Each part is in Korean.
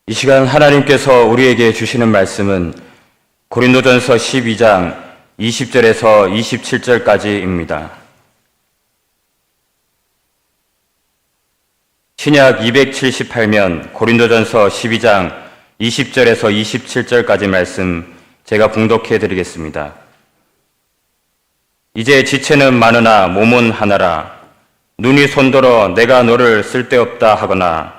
이 시간 하나님께서 우리에게 주시는 말씀은 고린도전서 12장 20절에서 27절까지입니다. 신약 278면 고린도전서 12장 20절에서 27절까지 말씀 제가 봉독해 드리겠습니다. 이제 지체는 많으나 몸은 하나라. 눈이 손들어 내가 너를 쓸데없다 하거나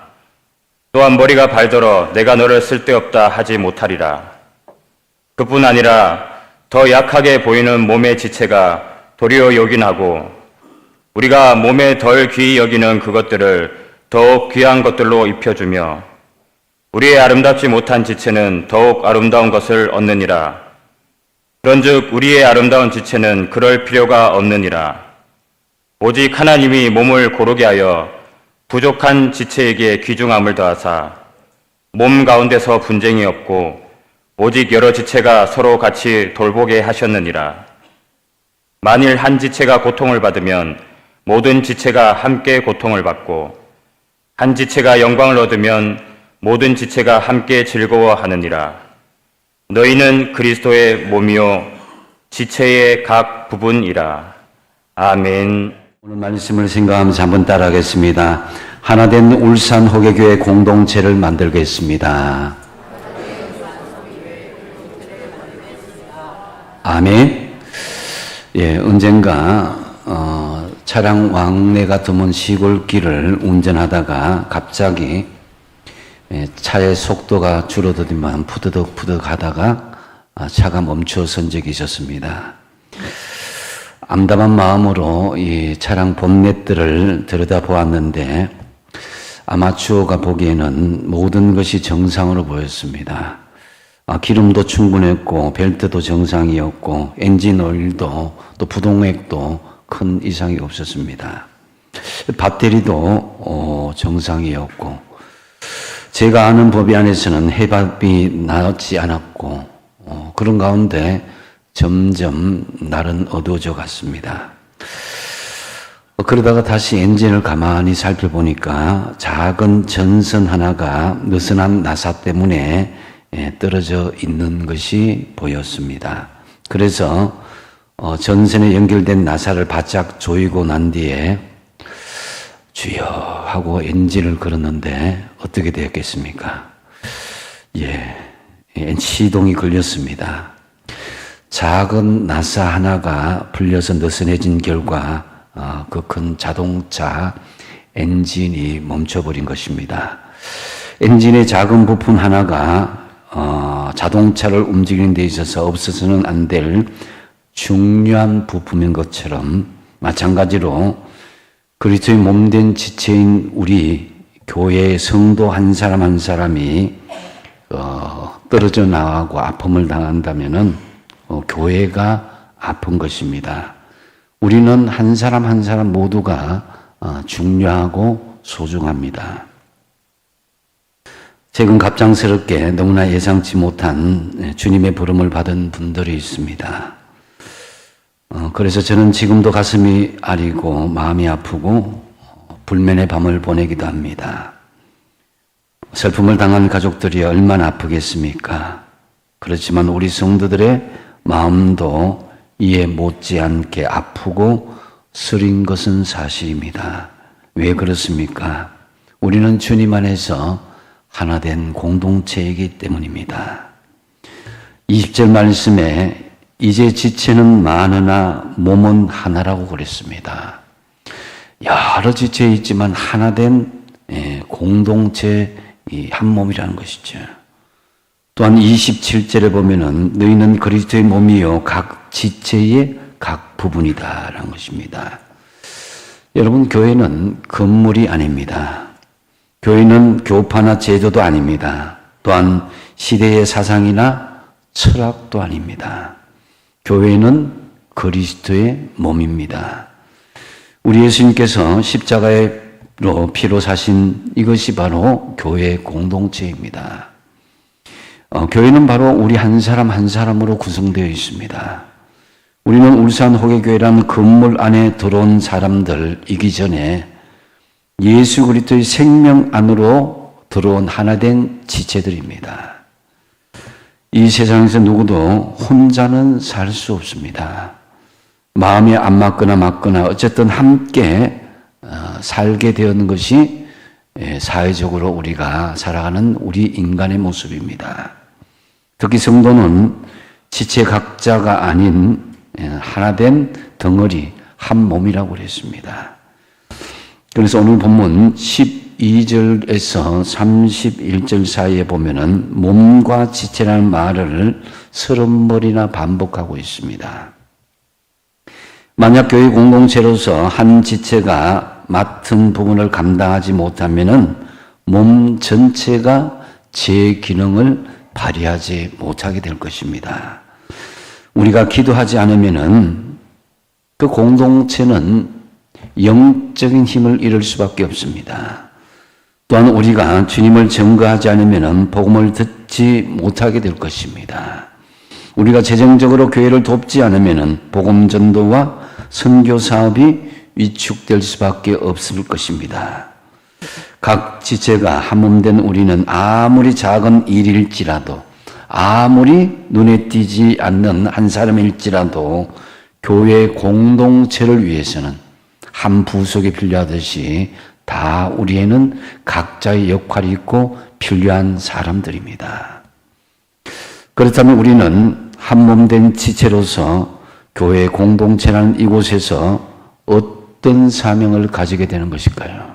또한 머리가 발들어 내가 너를 쓸데없다 하지 못하리라. 그뿐 아니라 더 약하게 보이는 몸의 지체가 도리어 요긴하고 우리가 몸에 덜 귀히 여기는 그것들을 더욱 귀한 것들로 입혀주며 우리의 아름답지 못한 지체는 더욱 아름다운 것을 얻느니라. 그런즉 우리의 아름다운 지체는 그럴 필요가 없느니라. 오직 하나님이 몸을 고르게 하여 부족한 지체에게 귀중함을 더하사 몸 가운데서 분쟁이 없고 오직 여러 지체가 서로 같이 돌보게 하셨느니라. 만일 한 지체가 고통을 받으면 모든 지체가 함께 고통을 받고 한 지체가 영광을 얻으면 모든 지체가 함께 즐거워하느니라. 너희는 그리스도의 몸이요 지체의 각 부분이라. 아멘. 오늘 말씀을 생각하면서 한번 따라하겠습니다. 하나된 울산 호계교회 공동체를 만들겠습니다. 아멘. 예, 언젠가 차량 왕래가 드문 시골길을 운전하다가 갑자기 차의 속도가 줄어들더니만 푸드덕푸드덕 하다가 차가 멈춰선 적이 있었습니다. 암담한 마음으로 이 차량 본넷들을 들여다보았는데 아마추어가 보기에는 모든 것이 정상으로 보였습니다. 기름도 충분했고 벨트도 정상이었고 엔진 오일도 또 부동액도 큰 이상이 없었습니다. 배터리도 정상이었고 제가 아는 법이 안에서는 해답이 나지 않았고 그런 가운데 점점 날은 어두워져 갔습니다. 그러다가 다시 엔진을 가만히 살펴보니까 작은 전선 하나가 느슨한 나사 때문에 떨어져 있는 것이 보였습니다. 그래서 전선에 연결된 나사를 바짝 조이고 난 뒤에 주여 하고 엔진을 걸었는데 어떻게 되었겠습니까? 시동이 걸렸습니다. 작은 나사 하나가 풀려서 느슨해진 결과 그 큰 자동차 엔진이 멈춰버린 것입니다. 엔진의 작은 부품 하나가 자동차를 움직이는 데 있어서 없어서는 안 될 중요한 부품인 것처럼 마찬가지로 그리스도의 몸된 지체인 우리 교회의 성도 한 사람 한 사람이 떨어져 나가고 아픔을 당한다면은 교회가 아픈 것입니다. 우리는 한 사람 한 사람 모두가 중요하고 소중합니다. 최근 갑작스럽게 너무나 예상치 못한 주님의 부름을 받은 분들이 있습니다. 그래서 저는 지금도 가슴이 아리고 마음이 아프고 불면의 밤을 보내기도 합니다. 슬픔을 당한 가족들이 얼마나 아프겠습니까? 그렇지만 우리 성도들의 마음도 이에 못지않게 아프고 쓰린 것은 사실입니다. 왜 그렇습니까? 우리는 주님 안에서 하나된 공동체이기 때문입니다. 20절 말씀에 이제 지체는 많으나 몸은 하나라고 그랬습니다. 여러 지체 있지만 하나된 공동체 한 몸이라는 것이죠. 또한 27절에 보면은 너희는 그리스도의 몸이요 각 지체의 각 부분이다라는 것입니다. 여러분, 교회는 건물이 아닙니다. 교회는 교파나 제도도 아닙니다. 또한 시대의 사상이나 철학도 아닙니다. 교회는 그리스도의 몸입니다. 우리 예수님께서 십자가로 피로 사신 이것이 바로 교회의 공동체입니다. 교회는 바로 우리 한 사람 한 사람으로 구성되어 있습니다. 우리는 울산 호계교회라는 건물 안에 들어온 사람들이기 전에 예수 그리스도의 생명 안으로 들어온 하나된 지체들입니다. 이 세상에서 누구도 혼자는 살 수 없습니다. 마음이 안 맞거나 어쨌든 함께 살게 되는 것이 사회적으로 우리가 살아가는 우리 인간의 모습입니다. 특히 성도는 지체 각자가 아닌 하나된 덩어리, 한 몸이라고 그랬습니다. 그래서 오늘 본문 12절에서 31절 사이에 보면은 몸과 지체라는 말을 30번이나 반복하고 있습니다. 만약 교회 공동체로서 한 지체가 맡은 부분을 감당하지 못하면은 몸 전체가 제 기능을 발휘하지 못하게 될 것입니다. 우리가 기도하지 않으면은 그 공동체는 영적인 힘을 잃을 수밖에 없습니다. 또한 우리가 주님을 증거하지 않으면 복음을 듣지 못하게 될 것입니다. 우리가 재정적으로 교회를 돕지 않으면 복음 전도와 선교 사업이 위축될 수밖에 없을 것입니다. 각 지체가 한 몸 된 우리는 아무리 작은 일일지라도, 아무리 눈에 띄지 않는 한 사람일지라도 교회 공동체를 위해서는 한 부속이 필요하듯이 다 우리에는 각자의 역할이 있고 필요한 사람들입니다. 그렇다면 우리는 한 몸 된 지체로서 교회 공동체라는 이곳에서 어떤 사명을 가지게 되는 것일까요?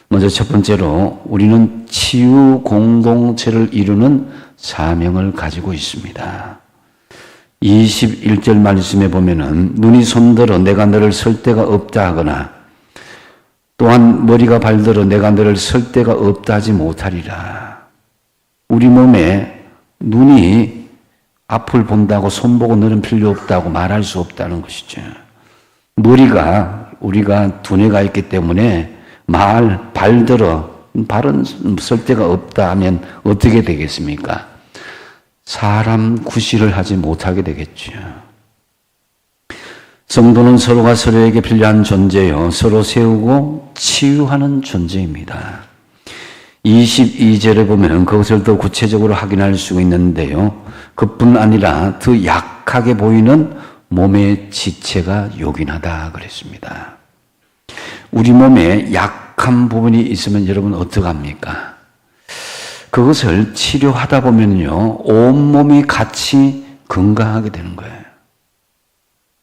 먼저 첫 번째로 우리는 치유 공동체를 이루는 사명을 가지고 있습니다. 21절 말씀에 보면은 눈이 손들어 내가 너를 설 데가 없다 하거나 또한 머리가 발들어 내가 너를 설 데가 없다 하지 못하리라. 우리 몸에 눈이 앞을 본다고 손보고 너는 필요 없다고 말할 수 없다는 것이죠. 머리가 우리가 두뇌가 있기 때문에 발들어 발은 설 데가 없다 하면 어떻게 되겠습니까? 사람 구실을 하지 못하게 되겠죠. 성도는 서로가 서로에게 필요한 존재요, 서로 세우고 치유하는 존재입니다. 22절에 보면 그것을 더 구체적으로 확인할 수 있는데요. 그뿐 아니라 더 약하게 보이는 몸의 지체가 요긴하다 그랬습니다. 우리 몸에 약한 부분이 있으면 여러분 어떡합니까? 그것을 치료하다 보면요, 온몸이 같이 건강하게 되는 거예요.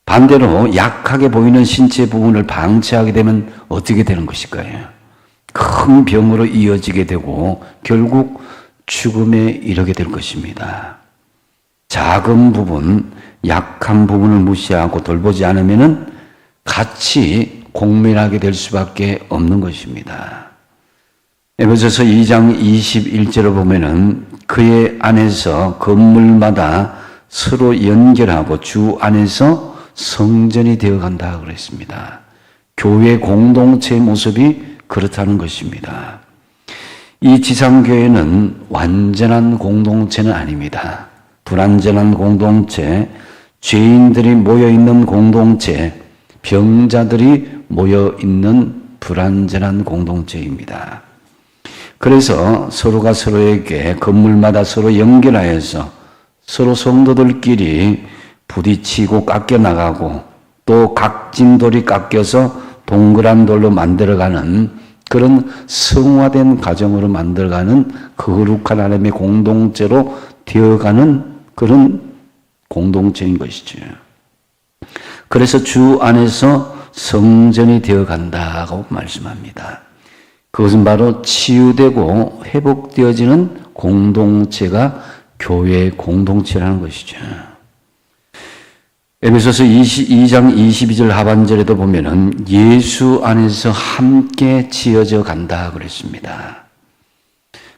반대로 약하게 보이는 신체 부분을 방치하게 되면 어떻게 되는 것일까요? 큰 병으로 이어지게 되고 결국 죽음에 이르게 될 것입니다. 작은 부분, 약한 부분을 무시하고 돌보지 않으면 같이 공멸하게 될 수밖에 없는 것입니다. 에베소서 2장 21절을 보면은 그의 안에서 건물마다 서로 연결하고 주 안에서 성전이 되어간다 그랬습니다. 교회 공동체의 모습이 그렇다는 것입니다. 이 지상교회는 완전한 공동체는 아닙니다. 불완전한 공동체, 죄인들이 모여있는 공동체, 병자들이 모여있는 불완전한 공동체입니다. 그래서 서로가 서로에게 건물마다 서로 연결하여서 서로 성도들끼리 부딪히고 깎여나가고 또 각진 돌이 깎여서 동그란 돌로 만들어가는 그런 성화된 가정으로 만들어가는 거룩한 하나님의 공동체로 되어가는 그런 공동체인 것이죠. 그래서 주 안에서 성전이 되어간다고 말씀합니다. 그것은 바로 치유되고 회복되어지는 공동체가 교회의 공동체라는 것이죠. 에베소서 2장 22절 하반절에도 보면은 예수 안에서 함께 지어져 간다 그랬습니다.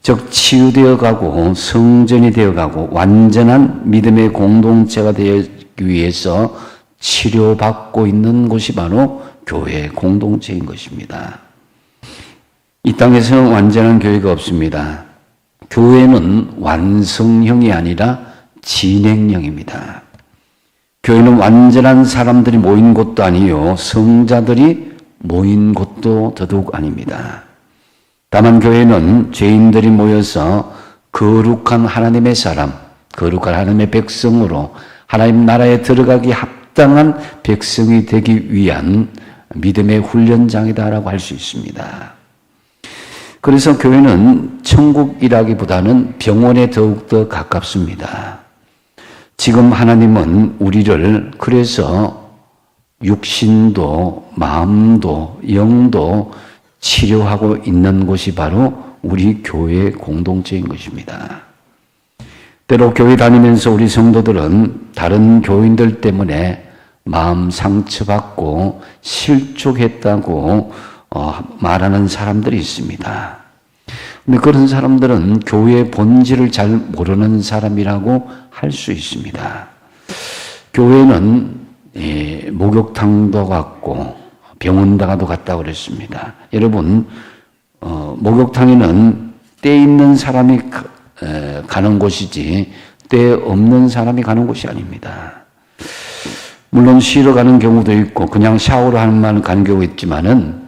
즉 치유되어 가고 성전이 되어 가고 완전한 믿음의 공동체가 되기 위해서 치료받고 있는 곳이 바로 교회의 공동체인 것입니다. 이 땅에서는 완전한 교회가 없습니다. 교회는 완성형이 아니라 진행형입니다. 교회는 완전한 사람들이 모인 곳도 아니요 성자들이 모인 곳도 더더욱 아닙니다. 다만 교회는 죄인들이 모여서 거룩한 하나님의 사람, 거룩한 하나님의 백성으로 하나님 나라에 들어가기 합당한 백성이 되기 위한 믿음의 훈련장이다라고 할 수 있습니다. 그래서 교회는 천국이라기보다는 병원에 더욱더 가깝습니다. 지금 하나님은 우리를 그래서 육신도 마음도 영도 치료하고 있는 곳이 바로 우리 교회 공동체인 것입니다. 때로 교회 다니면서 우리 성도들은 다른 교인들 때문에 마음 상처받고 실족했다고 말하는 사람들이 있습니다. 근데 그런 사람들은 교회의 본질을 잘 모르는 사람이라고 할 수 있습니다. 교회는 목욕탕도 같고 병원다가도 같다고 그랬습니다. 여러분, 목욕탕에는 때 있는 사람이 가는 곳이지 때 없는 사람이 가는 곳이 아닙니다. 물론 쉬러 가는 경우도 있고 그냥 샤워를 하는 만 가는 경우가 있지만은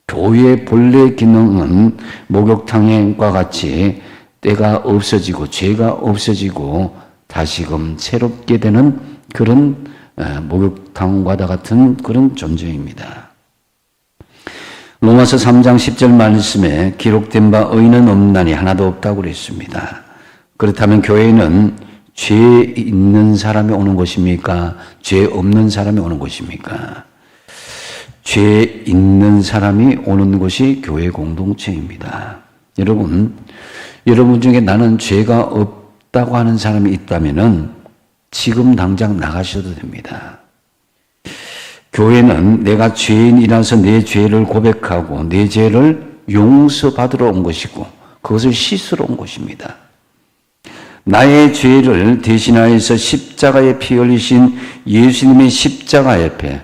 교회의 본래 기능은 목욕탕과 같이 때가 없어지고 죄가 없어지고 다시금 새롭게 되는 그런 목욕탕과 같은 그런 존재입니다. 로마서 3장 10절 말씀에 기록된 바 의인은 없나니 하나도 없다고 그랬습니다. 그렇다면 교회는 죄 있는 사람이 오는 것입니까? 죄 없는 사람이 오는 것입니까? 죄 있는 사람이 오는 것이 교회 공동체입니다. 여러분 중에 나는 죄가 없다고 하는 사람이 있다면은 지금 당장 나가셔도 됩니다. 교회는 내가 죄인이라서 내 죄를 고백하고 내 죄를 용서받으러 온 것이고 그것을 씻으러 온 것입니다. 나의 죄를 대신하여서 십자가에 피 흘리신 예수님의 십자가 옆에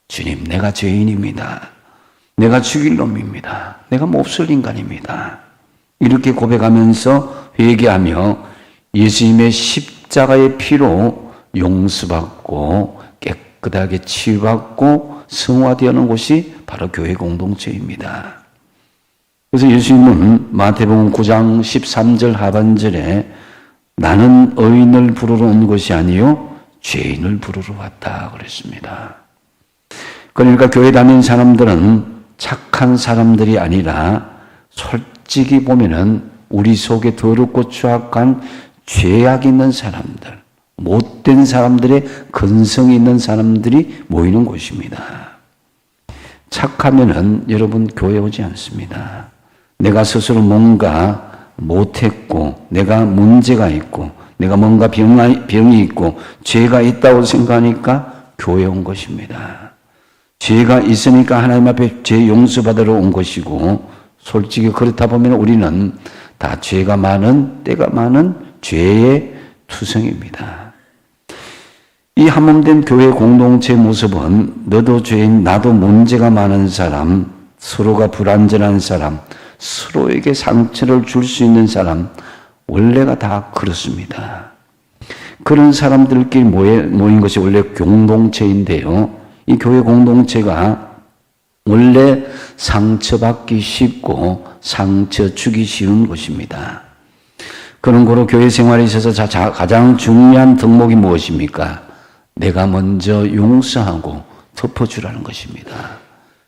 주님, 내가 죄인입니다. 내가 죽일 놈입니다. 내가 몹쓸 인간입니다. 이렇게 고백하면서 회개하며 예수님의 십자가의 피로 용서받고 깨끗하게 치유받고 성화되는 곳이 바로 교회 공동체입니다. 그래서 예수님은 마태복음 9장 13절 하반절에 나는 의인을 부르러 온 것이 아니요 죄인을 부르러 왔다 그랬습니다. 그러니까 교회 다니는 사람들은 착한 사람들이 아니라 솔직히 보면은 우리 속에 더럽고 추악한 죄악 있는 사람들, 못된 사람들의 근성이 있는 사람들이 모이는 곳입니다. 착하면은 여러분 교회 오지 않습니다. 내가 스스로 뭔가 못했고 내가 문제가 있고 내가 뭔가 병이 있고 죄가 있다고 생각하니까 교회 온 것입니다. 죄가 있으니까 하나님 앞에 죄 용서받으러 온 것이고 솔직히 그렇다 보면 우리는 다 죄가 많은 때가 많은 죄의 투성입니다. 이 한몸된 교회 공동체의 모습은 너도 죄인 나도 문제가 많은 사람 서로가 불완전한 사람 서로에게 상처를 줄 수 있는 사람 원래가 다 그렇습니다. 그런 사람들끼리 모인 것이 원래 공동체인데요. 이 교회 공동체가 원래 상처받기 쉽고 상처 주기 쉬운 곳입니다. 그런 거로 교회 생활에 있어서 가장 중요한 덕목이 무엇입니까? 내가 먼저 용서하고 덮어주라는 것입니다.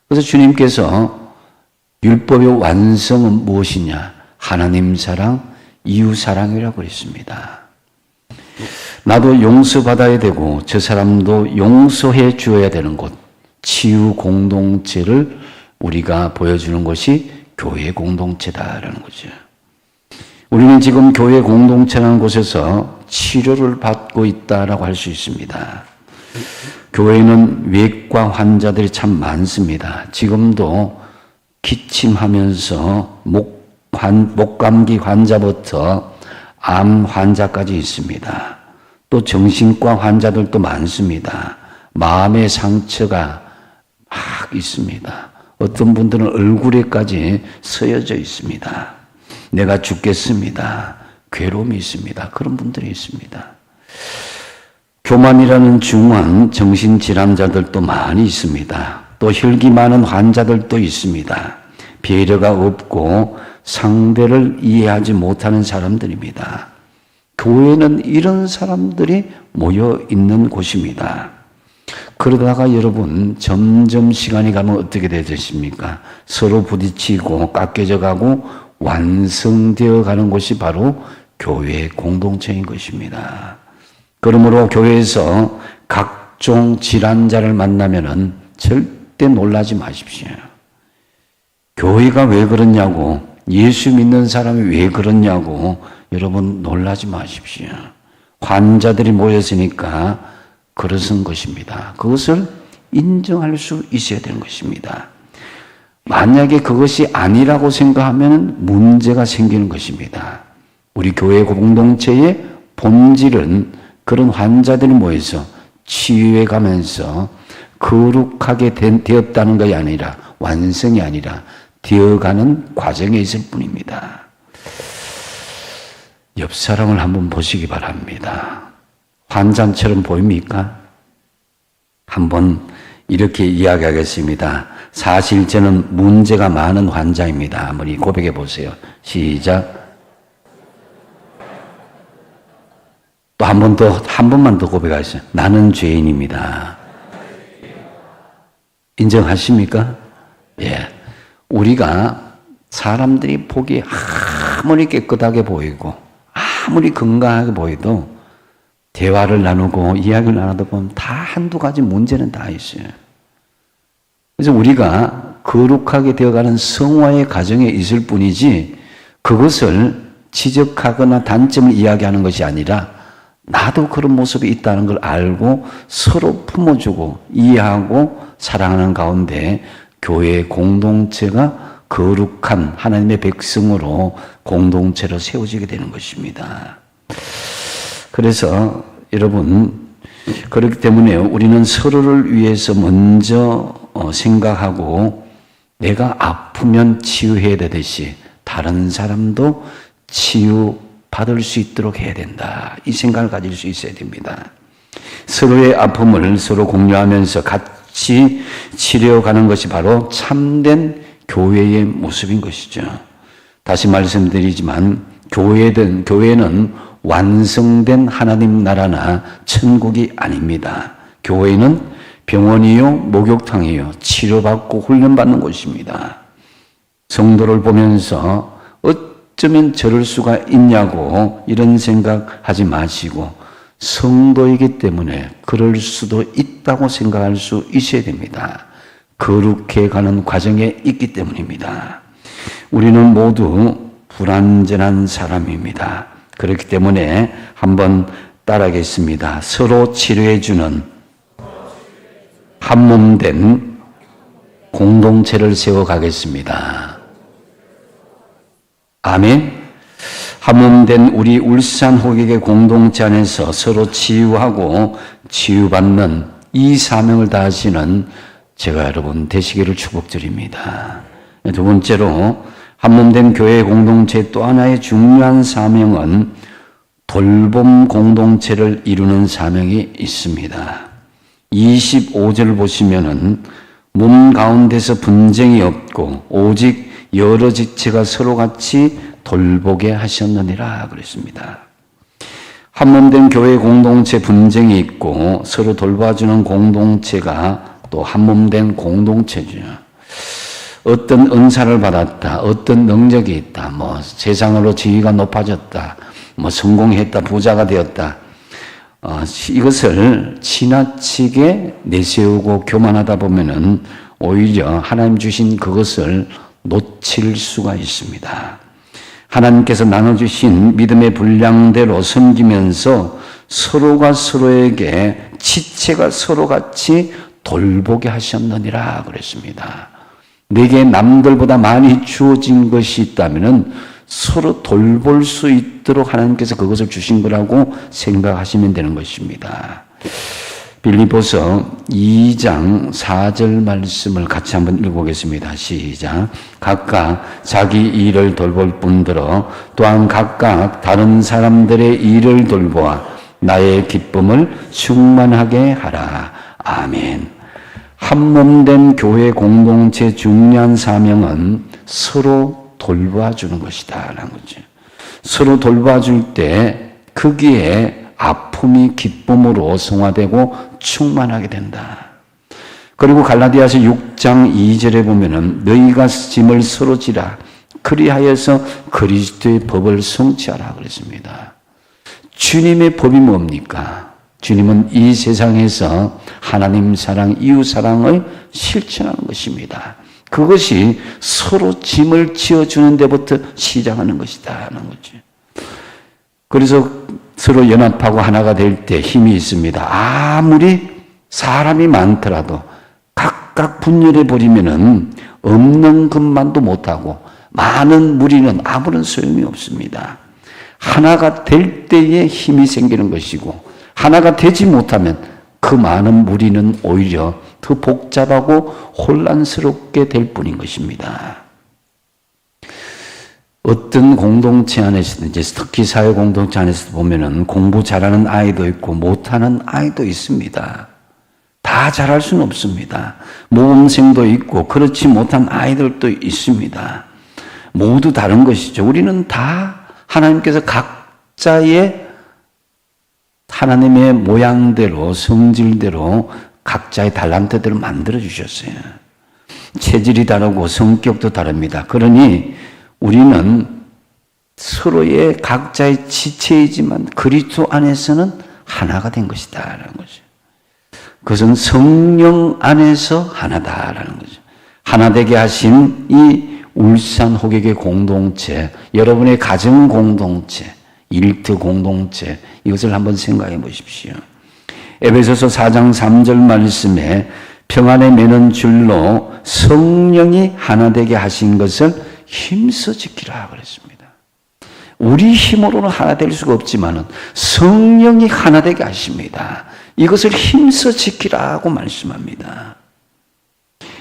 그래서 주님께서 율법의 완성은 무엇이냐? 하나님 사랑, 이웃 사랑이라고 했습니다. 나도 용서받아야 되고 저 사람도 용서해 주어야 되는 곳, 치유 공동체를 우리가 보여주는 것이 교회 공동체다라는 거죠. 우리는 지금 교회 공동체라는 곳에서 치료를 받고 있다라고 할 수 있습니다. 교회는 외과 환자들이 참 많습니다. 지금도 기침하면서 목감기 환자부터 암 환자까지 있습니다. 또 정신과 환자들도 많습니다. 마음의 상처가 막 있습니다. 어떤 분들은 얼굴에까지 쓰여져 있습니다. 내가 죽겠습니다. 괴로움이 있습니다. 그런 분들이 있습니다. 교만이라는 중한 정신질환자들도 많이 있습니다. 또 혈기 많은 환자들도 있습니다. 배려가 없고 상대를 이해하지 못하는 사람들입니다. 교회는 이런 사람들이 모여 있는 곳입니다. 그러다가 여러분 점점 시간이 가면 어떻게 되십니까? 서로 부딪히고 깎여져 가고 완성되어 가는 곳이 바로 교회 공동체인 것입니다. 그러므로 교회에서 각종 질환자를 만나면은 절대 놀라지 마십시오. 교회가 왜 그러냐고, 예수 믿는 사람이 왜 그러냐고 여러분 놀라지 마십시오. 환자들이 모였으니까 그러는 것입니다. 그것을 인정할 수 있어야 되는 것입니다. 만약에 그것이 아니라고 생각하면 문제가 생기는 것입니다. 우리 교회 공동체의 본질은 그런 환자들이 모여서 치유해 가면서 거룩하게 되었다는 것이 아니라, 완성이 아니라 되어가는 과정에 있을 뿐입니다. 옆 사람을 한번 보시기 바랍니다. 환자처럼 보입니까? 한번 이렇게 이야기하겠습니다. 사실 저는 문제가 많은 환자입니다. 한번 고백해 보세요. 시작. 또 한 번만 더 고백하세요. 나는 죄인입니다. 인정하십니까? 예. 우리가 사람들이 보기에 아무리 깨끗하게 보이고 아무리 건강하게 보여도 대화를 나누고 이야기를 나누다 보면 다 한두 가지 문제는 다 있어요. 그래서 우리가 거룩하게 되어가는 성화의 과정에 있을 뿐이지 그것을 지적하거나 단점을 이야기하는 것이 아니라 나도 그런 모습이 있다는 걸 알고 서로 품어주고 이해하고 사랑하는 가운데 교회 공동체가 거룩한 하나님의 백성으로 공동체로 세워지게 되는 것입니다. 그래서 여러분, 그렇기 때문에 우리는 서로를 위해서 먼저 생각하고 내가 아프면 치유해야 되듯이 다른 사람도 치유받을 수 있도록 해야 된다. 이 생각을 가질 수 있어야 됩니다. 서로의 아픔을 서로 공유하면서 같이 치료가는 것이 바로 참된 교회의 모습인 것이죠. 다시 말씀드리지만 교회는 완성된 하나님 나라나 천국이 아닙니다. 교회는 병원이요, 목욕탕이요, 치료받고 훈련받는 곳입니다. 성도를 보면서 어쩌면 저럴 수가 있냐고 이런 생각하지 마시고 성도이기 때문에 그럴 수도 있다고 생각할 수 있어야 됩니다. 거룩해 가는 과정에 있기 때문입니다. 우리는 모두 불완전한 사람입니다. 그렇기 때문에 한번 따라하겠습니다. 서로 치료해주는 한몸된 공동체를 세워가겠습니다. 아멘. 한몸된 우리 울산 호객의 공동체 안에서 서로 치유하고 치유받는 이 사명을 다하시는 제가 여러분 되시기를 축복드립니다. 두 번째로 한몸된 교회 공동체 또 하나의 중요한 사명은 돌봄 공동체를 이루는 사명이 있습니다. 25절 보시면은 몸 가운데서 분쟁이 없고 오직 여러 지체가 서로 같이 돌보게 하셨느니라 그랬습니다. 한몸된 교회 공동체 분쟁이 있고 서로 돌봐주는 공동체가 또 한몸된 공동체죠. 어떤 은사를 받았다, 어떤 능력이 있다, 세상으로 지위가 높아졌다, 성공했다, 부자가 되었다. 이것을 지나치게 내세우고 교만하다 보면은 오히려 하나님 주신 그것을 놓칠 수가 있습니다. 하나님께서 나눠주신 믿음의 분량대로 섬기면서 서로가 서로에게 지체가 서로 같이 돌보게 하셨느니라 그랬습니다. 내게 남들보다 많이 주어진 것이 있다면 서로 돌볼 수 있도록 하나님께서 그것을 주신 거라고 생각하시면 되는 것입니다. 빌립보서 2장 4절 말씀을 같이 한번 읽어보겠습니다. 시작. 각각 자기 일을 돌볼 뿐더러 또한 각각 다른 사람들의 일을 돌보아 나의 기쁨을 충만하게 하라. 아멘. 한몸된 교회 공동체 중요한 사명은 서로 돌봐주는 것이다 라는 거죠. 서로 돌봐줄 때 거기에 아픔이 기쁨으로 성화되고 충만하게 된다. 그리고 갈라디아서 6장 2절에 보면은 너희가 짐을 서로 지라 그리하여서 그리스도의 법을 성취하라 그랬습니다. 주님의 법이 뭡니까? 주님은 이 세상에서 하나님 사랑, 이웃 사랑을 실천하는 것입니다. 그것이 서로 짐을 지어주는 데부터 시작하는 것이다 하는 거죠. 그래서 서로 연합하고 하나가 될 때 힘이 있습니다. 아무리 사람이 많더라도 각각 분열해 버리면은 없는 것만도 못하고 많은 무리는 아무런 소용이 없습니다. 하나가 될 때에 힘이 생기는 것이고 하나가 되지 못하면 그 많은 무리는 오히려 더 복잡하고 혼란스럽게 될 뿐인 것입니다. 어떤 공동체 안에서든지 특히 사회 공동체 안에서 보면은 공부 잘하는 아이도 있고 못하는 아이도 있습니다. 다 잘할 수는 없습니다. 모범생도 있고 그렇지 못한 아이들도 있습니다. 모두 다른 것이죠. 우리는 다 하나님께서 각자의 하나님의 모양대로 성질대로 각자의 달란트대로 만들어 주셨어요. 체질이 다르고 성격도 다릅니다. 그러니 우리는 서로의 각자의 지체이지만 그리스도 안에서는 하나가 된 것이다라는 거죠. 그것은 성령 안에서 하나다라는 거죠. 하나 되게 하신 이 울산 호객의 공동체, 여러분의 가정 공동체, 일터 공동체, 이것을 한번 생각해 보십시오. 에베소서 4장 3절 말씀에 평안에 매는 줄로 성령이 하나 되게 하신 것을 힘써 지키라 그랬습니다. 우리 힘으로는 하나 될 수가 없지만 성령이 하나 되게 하십니다. 이것을 힘써 지키라고 말씀합니다.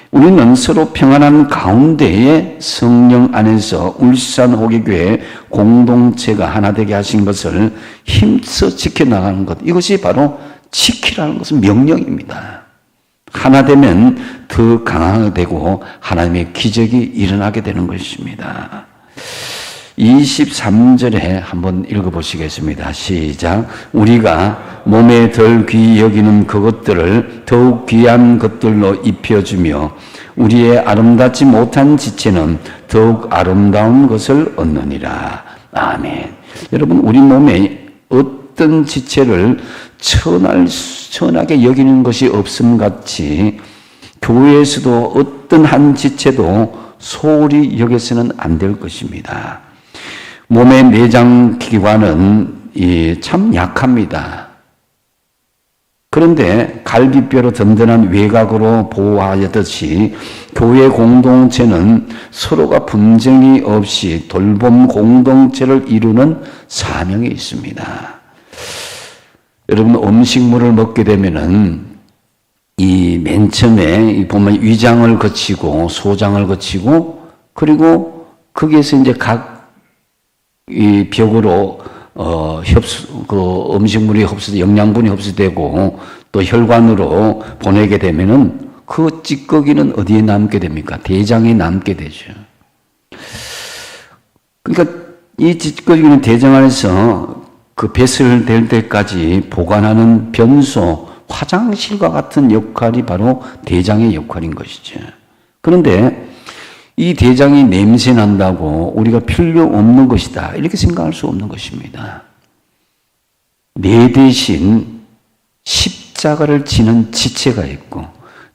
우리는 서로 평안한 가운데에 성령 안에서 울산 호기교회 공동체가 하나 되게 하신 것을 힘써 지켜나가는 것, 이것이 바로 지키라는 것은 명령입니다. 하나 되면 더 강하게 되고 하나님의 기적이 일어나게 되는 것입니다. 23절에 한번 읽어보시겠습니다. 시작. 우리가 몸에 덜 귀히 여기는 그것들을 더욱 귀한 것들로 입혀주며 우리의 아름답지 못한 지체는 더욱 아름다운 것을 얻느니라. 아멘. 여러분, 우리 몸에 어떤 지체를 천하게 여기는 것이 없음 같이 교회에서도 어떤 한 지체도 소홀히 여겨서는 안 될 것입니다. 몸의 내장 기관은 참 약합니다. 그런데 갈비뼈로 든든한 외곽으로 보호하듯이 교회 공동체는 서로가 분쟁이 없이 돌봄 공동체를 이루는 사명이 있습니다. 여러분, 음식물을 먹게 되면은 이 맨 처음에 보면 위장을 거치고 소장을 거치고 그리고 거기에서 이제 각 이 벽으로 그 음식물이 영양분이 흡수되고 또 혈관으로 보내게 되면은 그 찌꺼기는 어디에 남게 됩니까? 대장에 남게 되죠. 그러니까 이 찌꺼기는 대장 안에서 그 배설될 때까지 보관하는 변소, 화장실과 같은 역할이 바로 대장의 역할인 것이죠. 그런데 이 대장이 냄새 난다고 우리가 필요 없는 것이다, 이렇게 생각할 수 없는 것입니다. 내 대신 십자가를 지는 지체가 있고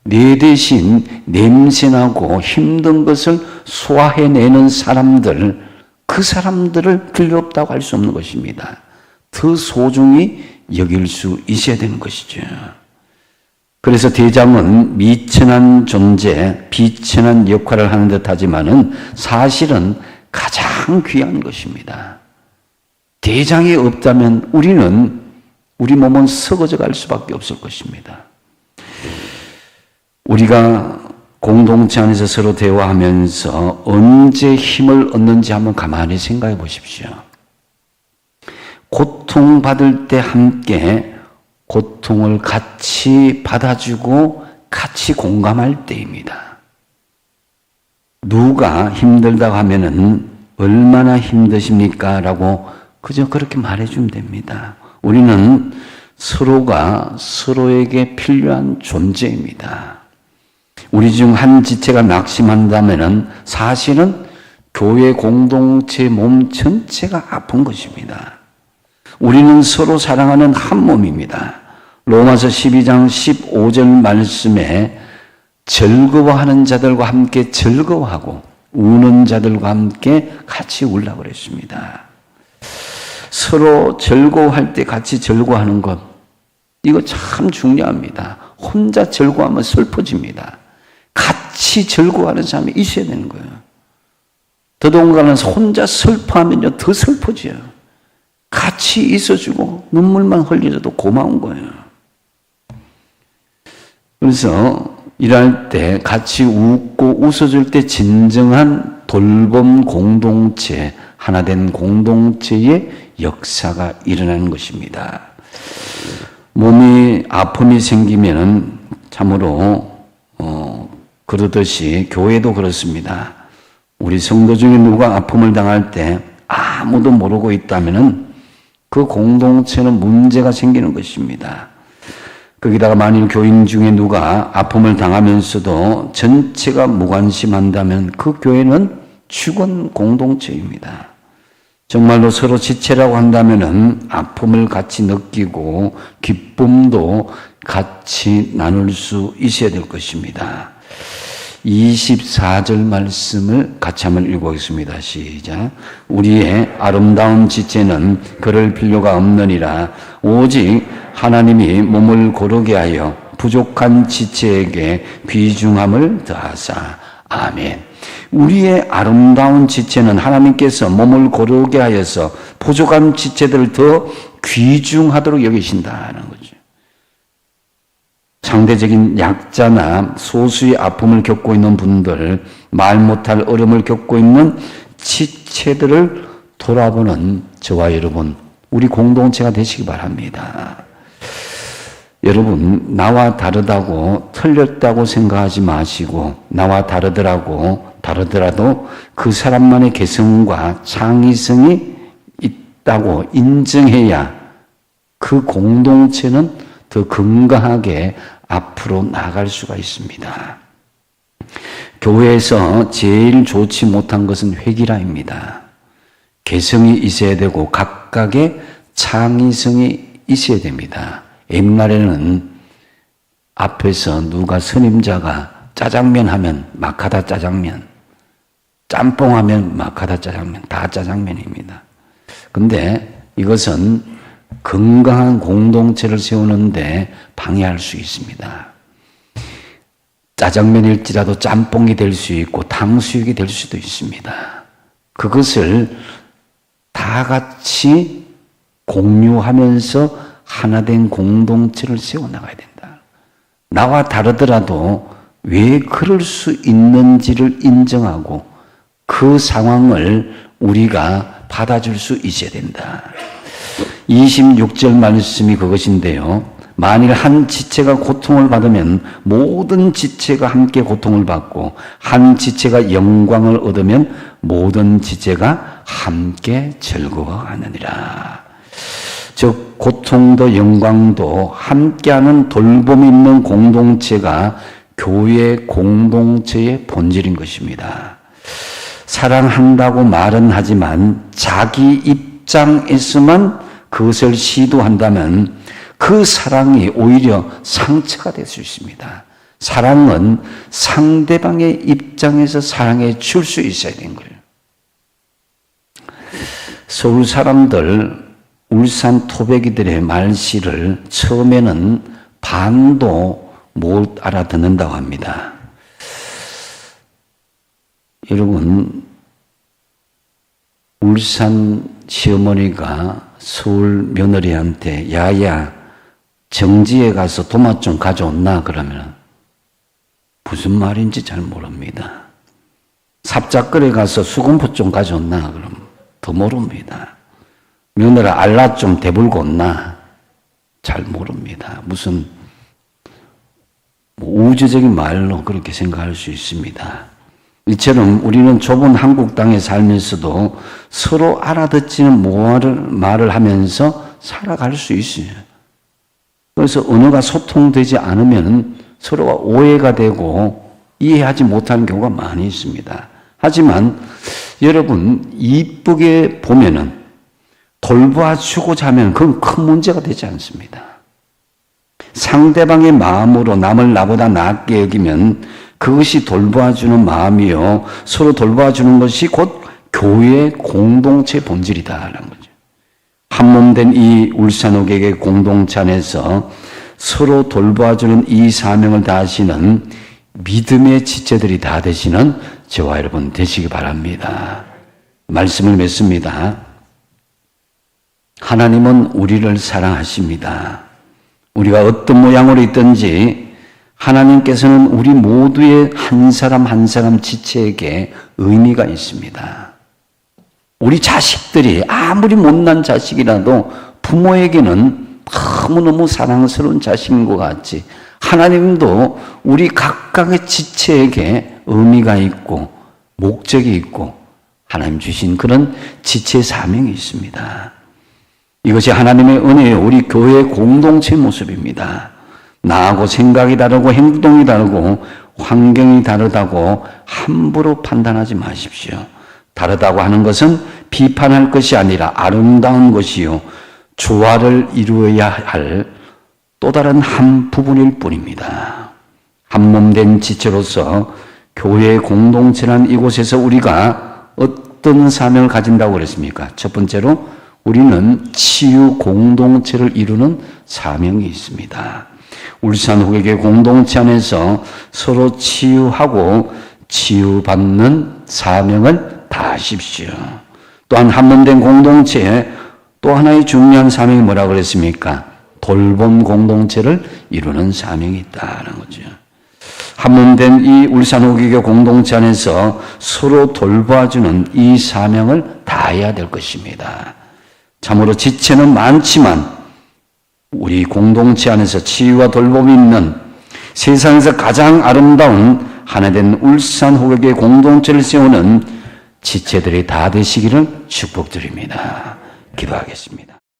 내 대신 냄새나고 힘든 것을 소화해내는 사람들, 그 사람들을 필요 없다고 할 수 없는 것입니다. 더 소중히 여길 수 있어야 되는 것이죠. 그래서 대장은 미천한 존재, 비천한 역할을 하는 듯 하지만은 사실은 가장 귀한 것입니다. 대장이 없다면 우리 몸은 썩어져 갈 수밖에 없을 것입니다. 우리가 공동체 안에서 서로 대화하면서 언제 힘을 얻는지 한번 가만히 생각해 보십시오. 고통받을 때 함께 고통을 같이 받아주고 같이 공감할 때입니다. 누가 힘들다고 하면은 얼마나 힘드십니까? 라고 그저 그렇게 말해주면 됩니다. 우리는 서로가 서로에게 필요한 존재입니다. 우리 중 한 지체가 낙심한다면은 사실은 교회 공동체 몸 전체가 아픈 것입니다. 우리는 서로 사랑하는 한 몸입니다. 로마서 12장 15절 말씀에 즐거워하는 자들과 함께 즐거워하고 우는 자들과 함께 같이 울라고 그랬습니다. 서로 즐거워할 때 같이 즐거워하는 것, 이거 참 중요합니다. 혼자 즐거워하면 슬퍼집니다. 같이 즐거워하는 사람이 있어야 되는 거예요. 더더군다나 혼자 슬퍼하면요 더 슬퍼져요. 같이 있어주고 눈물만 흘리셔도 고마운 거예요. 그래서 일할 때 같이 웃고 웃어줄 때 진정한 돌봄 공동체, 하나된 공동체의 역사가 일어나는 것입니다. 몸이 아픔이 생기면은 참으로 그러듯이 교회도 그렇습니다. 우리 성도 중에 누가 아픔을 당할 때 아무도 모르고 있다면은 그 공동체는 문제가 생기는 것입니다. 거기다가 만일 교인 중에 누가 아픔을 당하면서도 전체가 무관심한다면 그 교회는 죽은 공동체입니다. 정말로 서로 지체라고 한다면은 아픔을 같이 느끼고 기쁨도 같이 나눌 수 있어야 될 것입니다. 24절 말씀을 같이 한번 읽어보겠습니다. 시작. 우리의 아름다운 지체는 그럴 필요가 없느니라. 오직 하나님이 몸을 고르게 하여 부족한 지체에게 귀중함을 더하사. 아멘. 우리의 아름다운 지체는 하나님께서 몸을 고르게 하여서 부족한 지체들을 더 귀중하도록 여기신다는 거죠. 상대적인 약자나 소수의 아픔을 겪고 있는 분들, 말 못할 어려움을 겪고 있는 지체들을 돌아보는 저와 여러분, 우리 공동체가 되시기 바랍니다. 여러분, 나와 다르다고 틀렸다고 생각하지 마시고 나와 다르더라도 그 사람만의 개성과 창의성이 있다고 인정해야 그 공동체는 더 건강하게 앞으로 나아갈 수가 있습니다. 교회에서 제일 좋지 못한 것은 회기라입니다. 개성이 있어야 되고 각각의 창의성이 있어야 됩니다. 옛날에는 앞에서 누가 선임자가 짜장면 하면 마카다 짜장면, 짬뽕 하면 마카다 짜장면, 다 짜장면입니다. 근데 이것은 건강한 공동체를 세우는데 방해할 수 있습니다. 짜장면일지라도 짬뽕이 될 수 있고 탕수육이 될 수도 있습니다. 그것을 다 같이 공유하면서 하나된 공동체를 세워나가야 된다. 나와 다르더라도 왜 그럴 수 있는지를 인정하고 그 상황을 우리가 받아줄 수 있어야 된다. 26절 말씀이 그것인데요. 만일 한 지체가 고통을 받으면 모든 지체가 함께 고통을 받고 한 지체가 영광을 얻으면 모든 지체가 함께 즐거워하느니라. 즉 고통도 영광도 함께하는 돌봄 있는 공동체가 교회 공동체의 본질인 것입니다. 사랑한다고 말은 하지만 자기 입장에서만 그것을 시도한다면 그 사랑이 오히려 상처가 될 수 있습니다. 사랑은 상대방의 입장에서 사랑해 줄 수 있어야 되는 거예요. 서울 사람들, 울산 토백이들의 말씨를 처음에는 반도 못 알아듣는다고 합니다. 여러분, 울산 시어머니가 서울 며느리한테 야야 정지에 가서 도마 좀 가져온나 그러면 무슨 말인지 잘 모릅니다. 삽작거리에 가서 수건포 좀 가져온나 그러면 더 모릅니다. 며느라 알라 좀 대불고 온나 잘 모릅니다. 무슨 우주적인 말로 그렇게 생각할 수 있습니다. 이처럼 우리는 좁은 한국 땅에 살면서도 서로 알아듣지는 말을 하면서 살아갈 수 있어요. 그래서 언어가 소통되지 않으면 서로가 오해가 되고 이해하지 못하는 경우가 많이 있습니다. 하지만 여러분, 이쁘게 보면은 돌봐주고자 하면 그건 큰 문제가 되지 않습니다. 상대방의 마음으로 남을 나보다 낫게 여기면 그것이 돌봐주는 마음이요. 서로 돌봐주는 것이 곧 교회의 공동체 본질이다라는 거죠. 한몸된 이 울산호객의 공동체 안에서 서로 돌봐주는 이 사명을 다하시는 믿음의 지체들이 다 되시는 저와 여러분 되시기 바랍니다. 말씀을 맺습니다. 하나님은 우리를 사랑하십니다. 우리가 어떤 모양으로 있든지 하나님께서는 우리 모두의 한 사람 한 사람 지체에게 의미가 있습니다. 우리 자식들이 아무리 못난 자식이라도 부모에게는 너무너무 사랑스러운 자식인 것 같지, 하나님도 우리 각각의 지체에게 의미가 있고 목적이 있고 하나님 주신 그런 지체 사명이 있습니다. 이것이 하나님의 은혜요, 우리 교회의 공동체 모습입니다. 나하고 생각이 다르고 행동이 다르고 환경이 다르다고 함부로 판단하지 마십시오. 다르다고 하는 것은 비판할 것이 아니라 아름다운 것이요, 조화를 이루어야 할 또 다른 한 부분일 뿐입니다. 한몸된 지체로서 교회의 공동체란 이곳에서 우리가 어떤 사명을 가진다고 그랬습니까? 첫 번째로 우리는 치유 공동체를 이루는 사명이 있습니다. 울산호객의 공동체 안에서 서로 치유하고 치유받는 사명을 다하십시오. 또한 한몸된 공동체에 또 하나의 중요한 사명이 뭐라고 그랬습니까? 돌봄 공동체를 이루는 사명이 있다는 거죠. 한몸된 이 울산호객의 공동체 안에서 서로 돌봐주는 이 사명을 다해야 될 것입니다. 참으로 지체는 많지만 우리 공동체 안에서 치유와 돌봄이 있는 세상에서 가장 아름다운 하나된 울산호객의 공동체를 세우는 지체들이 다 되시기를 축복드립니다. 기도하겠습니다.